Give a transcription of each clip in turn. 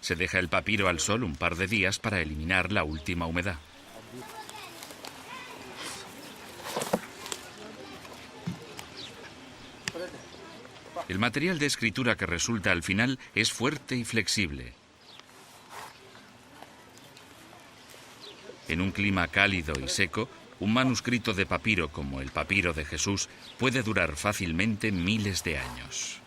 Se deja el papiro al sol un par de días para eliminar la última humedad. El material de escritura que resulta al final es fuerte y flexible. En un clima cálido y seco, un manuscrito de papiro como el papiro de Jesús puede durar fácilmente miles de años.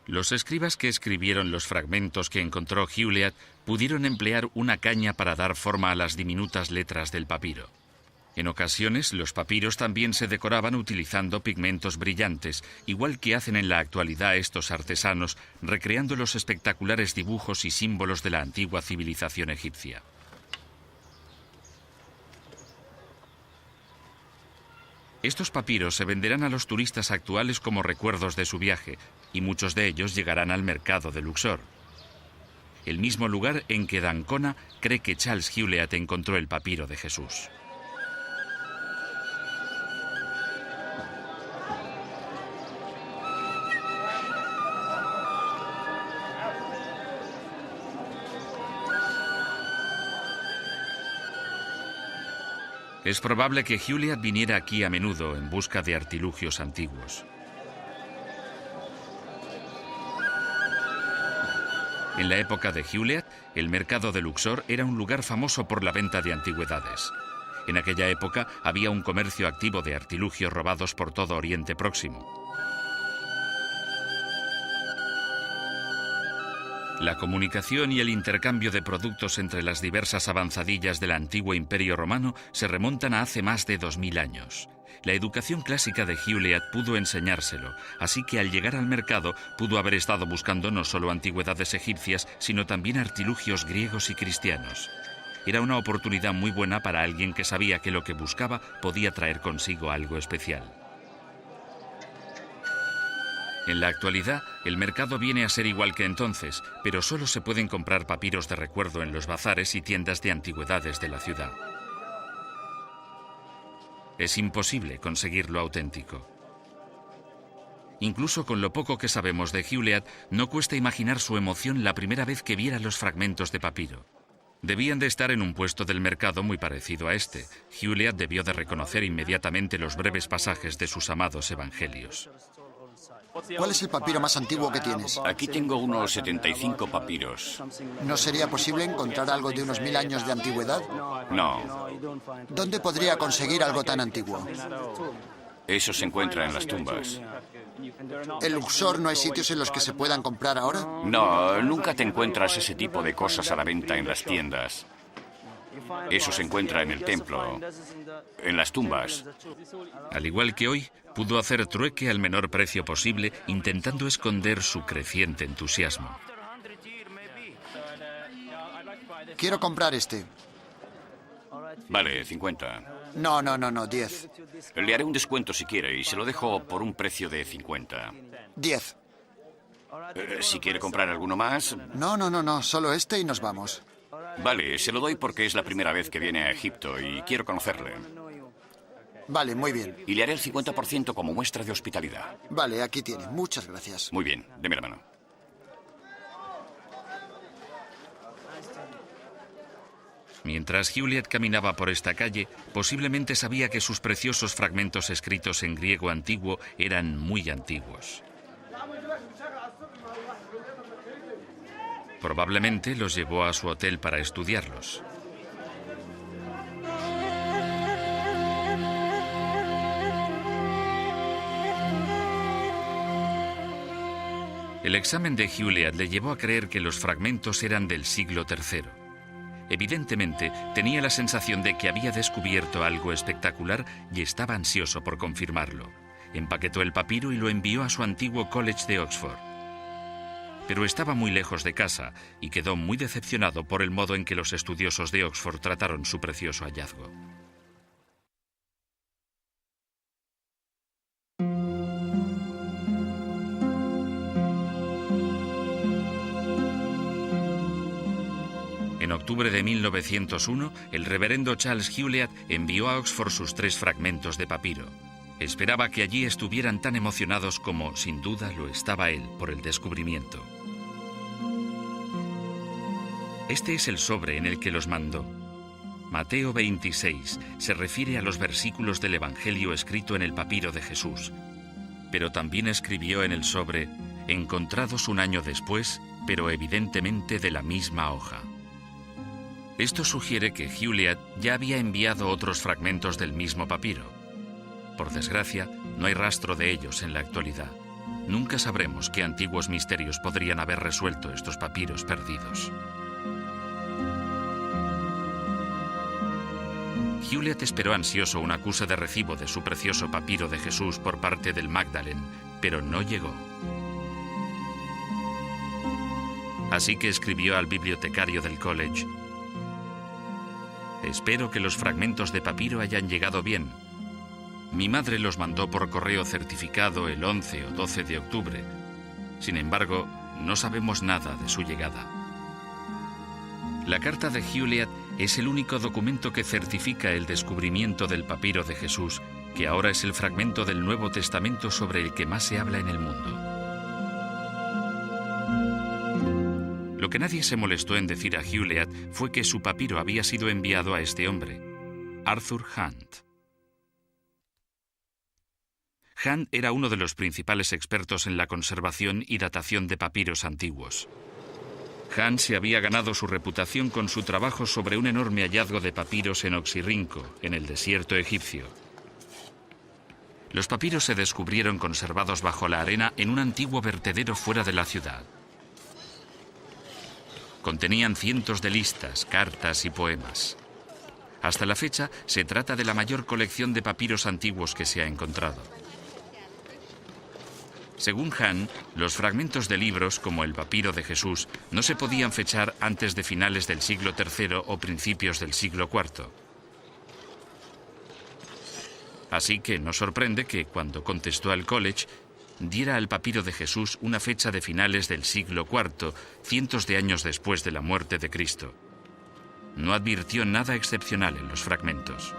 Los escribas que escribieron los fragmentos que encontró Hewlett pudieron emplear una caña para dar forma a las diminutas letras del papiro. En ocasiones, los papiros también se decoraban utilizando pigmentos brillantes, igual que hacen en la actualidad estos artesanos, recreando los espectaculares dibujos y símbolos de la antigua civilización egipcia. Estos papiros se venderán a los turistas actuales como recuerdos de su viaje, y muchos de ellos llegarán al mercado de Luxor, el mismo lugar en que d'Ancona cree que Charles Hewlett encontró el papiro de Jesús. Es probable que Hewlett viniera aquí a menudo en busca de artilugios antiguos. En la época de Hewlett, el mercado de Luxor era un lugar famoso por la venta de antigüedades. En aquella época había un comercio activo de artilugios robados por todo Oriente Próximo. La comunicación y el intercambio de productos entre las diversas avanzadillas del antiguo Imperio Romano se remontan a hace más de 2000 años. La educación clásica de Hewlett pudo enseñárselo, así que al llegar al mercado pudo haber estado buscando no solo antigüedades egipcias, sino también artilugios griegos y cristianos. Era una oportunidad muy buena para alguien que sabía que lo que buscaba podía traer consigo algo especial. En la actualidad, el mercado viene a ser igual que entonces, pero solo se pueden comprar papiros de recuerdo en los bazares y tiendas de antigüedades de la ciudad. Es imposible conseguir lo auténtico. Incluso con lo poco que sabemos de Hewlett, no cuesta imaginar su emoción la primera vez que viera los fragmentos de papiro. Debían de estar en un puesto del mercado muy parecido a este. Hewlett debió de reconocer inmediatamente los breves pasajes de sus amados evangelios. ¿Cuál es el papiro más antiguo que tienes? Aquí tengo unos 75 papiros. ¿No sería posible encontrar algo de unos 1000 años de antigüedad? No. ¿Dónde podría conseguir algo tan antiguo? Eso se encuentra en las tumbas. ¿En Luxor no hay sitios en los que se puedan comprar ahora? No, nunca te encuentras ese tipo de cosas a la venta en las tiendas. Eso se encuentra en el templo, en las tumbas. Al igual que hoy, pudo hacer trueque al menor precio posible, intentando esconder su creciente entusiasmo. Quiero comprar este. Vale, 50. No, 10. Le haré un descuento si quiere y se lo dejo por un precio de 50. 10. Si quiere comprar alguno más... No, solo este y nos vamos. Vale, se lo doy porque es la primera vez que viene a Egipto y quiero conocerle. Vale, muy bien. Y le haré el 50% como muestra de hospitalidad. Vale, aquí tiene. Muchas gracias. Muy bien, deme la mano. Mientras Hewlett caminaba por esta calle, posiblemente sabía que sus preciosos fragmentos escritos en griego antiguo eran muy antiguos. Probablemente los llevó a su hotel para estudiarlos. El examen de Hewlett le llevó a creer que los fragmentos eran del siglo III. Evidentemente, tenía la sensación de que había descubierto algo espectacular y estaba ansioso por confirmarlo. Empaquetó el papiro y lo envió a su antiguo college de Oxford. Pero estaba muy lejos de casa y quedó muy decepcionado por el modo en que los estudiosos de Oxford trataron su precioso hallazgo. En octubre de 1901, el reverendo Charles Hewlett envió a Oxford sus 3 fragmentos de papiro. Esperaba que allí estuvieran tan emocionados como, sin duda, lo estaba él por el descubrimiento. Este es el sobre en el que los mandó. Mateo 26 se refiere a los versículos del Evangelio escrito en el papiro de Jesús, pero también escribió en el sobre, encontrados un año después, pero evidentemente de la misma hoja. Esto sugiere que Hewlett ya había enviado otros fragmentos del mismo papiro. Por desgracia, no hay rastro de ellos en la actualidad. Nunca sabremos qué antiguos misterios podrían haber resuelto estos papiros perdidos. Hewlett esperó ansioso un acuse de recibo de su precioso papiro de Jesús por parte del Magdalen, pero no llegó. Así que escribió al bibliotecario del college: «Espero que los fragmentos de papiro hayan llegado bien. Mi madre los mandó por correo certificado el 11 o 12 de octubre. Sin embargo, no sabemos nada de su llegada». La carta de Hewlett es el único documento que certifica el descubrimiento del papiro de Jesús, que ahora es el fragmento del Nuevo Testamento sobre el que más se habla en el mundo. Lo que nadie se molestó en decir a Hewlett fue que su papiro había sido enviado a este hombre, Arthur Hunt. Hunt era uno de los principales expertos en la conservación y datación de papiros antiguos. Hunt se había ganado su reputación con su trabajo sobre un enorme hallazgo de papiros en Oxirrinco, en el desierto egipcio. Los papiros se descubrieron conservados bajo la arena en un antiguo vertedero fuera de la ciudad. Contenían cientos de listas, cartas y poemas. Hasta la fecha, se trata de la mayor colección de papiros antiguos que se ha encontrado. Según Hunt, los fragmentos de libros, como el papiro de Jesús, no se podían fechar antes de finales del siglo III o principios del siglo IV. Así que no sorprende que, cuando contestó al college, diera al papiro de Jesús una fecha de finales del siglo IV, cientos de años después de la muerte de Cristo. No advirtió nada excepcional en los fragmentos.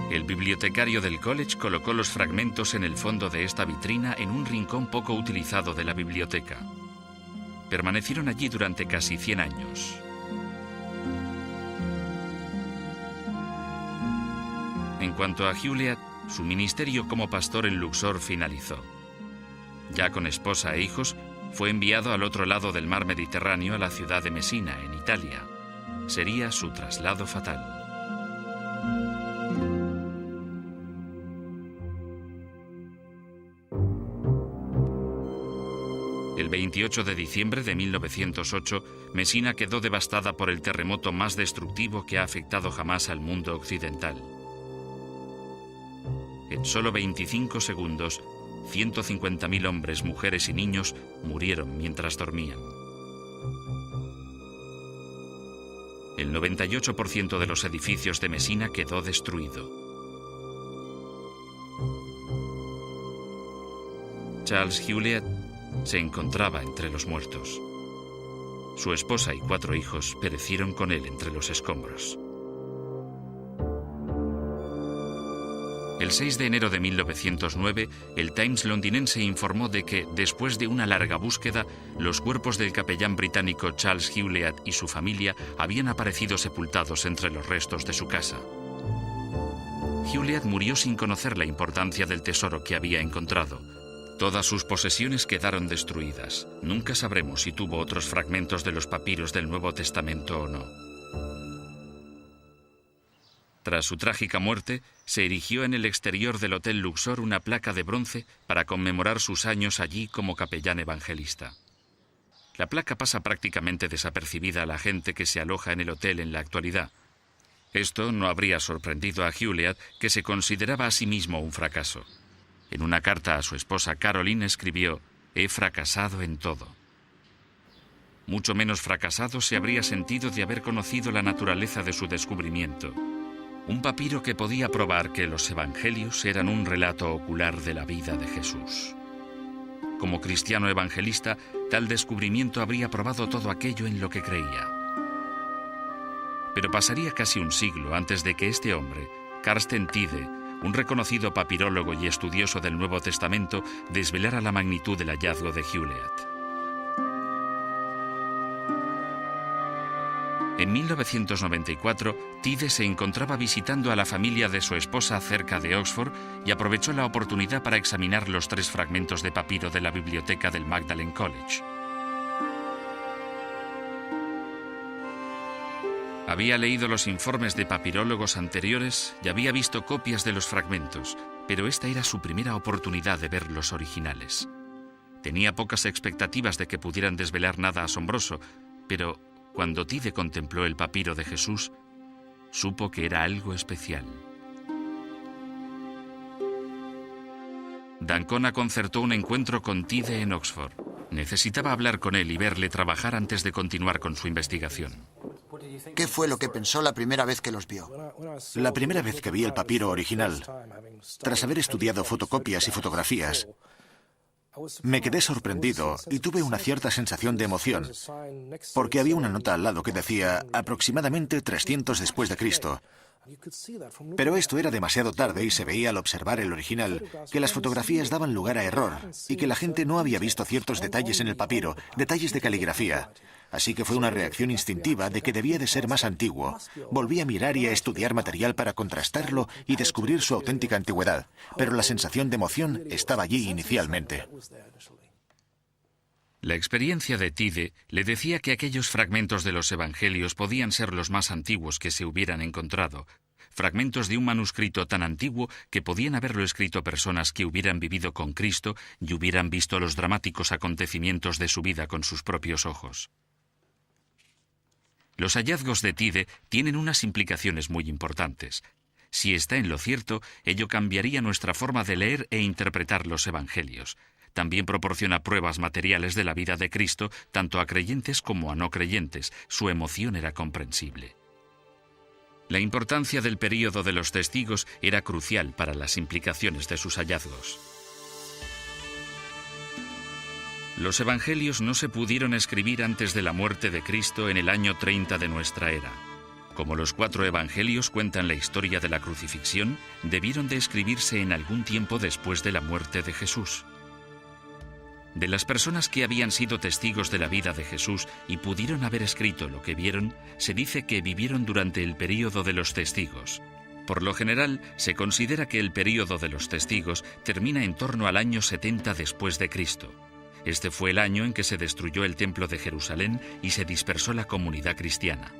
El bibliotecario del college colocó los fragmentos en el fondo de esta vitrina en un rincón poco utilizado de la biblioteca. Permanecieron allí durante casi 100 años. En cuanto a Hewlett, su ministerio como pastor en Luxor finalizó. Ya con esposa e hijos, fue enviado al otro lado del mar Mediterráneo, a la ciudad de Mesina, en Italia. Sería su traslado fatal. El 28 de diciembre de 1908, Mesina quedó devastada por el terremoto más destructivo que ha afectado jamás al mundo occidental. En solo 25 segundos, 150.000 hombres, mujeres y niños murieron mientras dormían. El 98% de los edificios de Mesina quedó destruido. Charles Hewlett se encontraba entre los muertos. Su esposa y 4 hijos perecieron con él entre los escombros. El 6 de enero de 1909, el Times londinense informó de que, después de una larga búsqueda, los cuerpos del capellán británico Charles Hewlett y su familia habían aparecido sepultados entre los restos de su casa. Hewlett murió sin conocer la importancia del tesoro que había encontrado. Todas sus posesiones quedaron destruidas. Nunca sabremos si tuvo otros fragmentos de los papiros del Nuevo Testamento o no. Tras su trágica muerte, se erigió en el exterior del Hotel Luxor una placa de bronce para conmemorar sus años allí como capellán evangelista. La placa pasa prácticamente desapercibida a la gente que se aloja en el hotel en la actualidad. Esto no habría sorprendido a Hewlett, que se consideraba a sí mismo un fracaso. En una carta a su esposa Caroline escribió: «He fracasado en todo». Mucho menos fracasado se habría sentido de haber conocido la naturaleza de su descubrimiento. Un papiro que podía probar que los evangelios eran un relato ocular de la vida de Jesús. Como cristiano evangelista, Tal descubrimiento habría probado todo aquello en lo que creía. Pero pasaría casi un siglo antes de que este hombre, Carsten Tide, un reconocido papirólogo y estudioso del Nuevo Testamento, desvelara la magnitud del hallazgo de Hewlett. En 1994, Tide se encontraba visitando a la familia de su esposa cerca de Oxford y aprovechó la oportunidad para examinar los 3 fragmentos de papiro de la biblioteca del Magdalen College. Había leído los informes de papirólogos anteriores y había visto copias de los fragmentos, pero esta era su primera oportunidad de ver los originales. Tenía pocas expectativas de que pudieran desvelar nada asombroso, pero cuando Tide contempló el papiro de Jesús, supo que era algo especial. D'Ancona concertó un encuentro con Tide en Oxford. Necesitaba hablar con él y verle trabajar antes de continuar con su investigación. ¿Qué fue lo que pensó la primera vez que los vio? La primera vez que vi el papiro original, tras haber estudiado fotocopias y fotografías, me quedé sorprendido y tuve una cierta sensación de emoción, porque había una nota al lado que decía aproximadamente 300 después de Cristo. Pero esto era demasiado tarde y se veía al observar el original que las fotografías daban lugar a error y que la gente no había visto ciertos detalles en el papiro, detalles de caligrafía. Así que fue una reacción instintiva de que debía de ser más antiguo. Volví a mirar y a estudiar material para contrastarlo y descubrir su auténtica antigüedad, pero la sensación de emoción estaba allí inicialmente. La experiencia de Tide le decía que aquellos fragmentos de los evangelios podían ser los más antiguos que se hubieran encontrado, fragmentos de un manuscrito tan antiguo que podían haberlo escrito personas que hubieran vivido con Cristo y hubieran visto los dramáticos acontecimientos de su vida con sus propios ojos. Los hallazgos de Tide tienen unas implicaciones muy importantes. Si está en lo cierto, ello cambiaría nuestra forma de leer e interpretar los evangelios. También proporciona pruebas materiales de la vida de Cristo, tanto a creyentes como a no creyentes. Su emoción era comprensible. La importancia del período de los testigos era crucial para las implicaciones de sus hallazgos. Los evangelios no se pudieron escribir antes de la muerte de Cristo en el año 30 de nuestra era. Como los 4 evangelios cuentan la historia de la crucifixión, debieron de escribirse en algún tiempo después de la muerte de Jesús. De las personas que habían sido testigos de la vida de Jesús y pudieron haber escrito lo que vieron, se dice que vivieron durante el período de los testigos. Por lo general, se considera que el período de los testigos termina en torno al año 70 después de Cristo. Este fue el año en que se destruyó el Templo de Jerusalén y se dispersó la comunidad cristiana.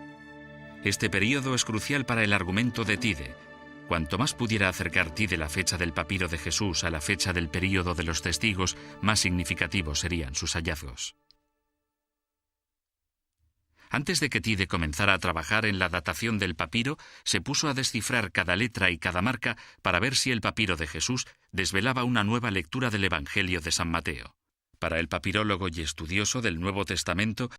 Este período es crucial para el argumento de Tide. Cuanto más pudiera acercar Tide la fecha del papiro de Jesús a la fecha del período de los testigos, más significativos serían sus hallazgos. Antes de que Tide comenzara a trabajar en la datación del papiro, se puso a descifrar cada letra y cada marca para ver si el papiro de Jesús desvelaba una nueva lectura del Evangelio de San Mateo. Para el papirólogo y estudioso del Nuevo Testamento,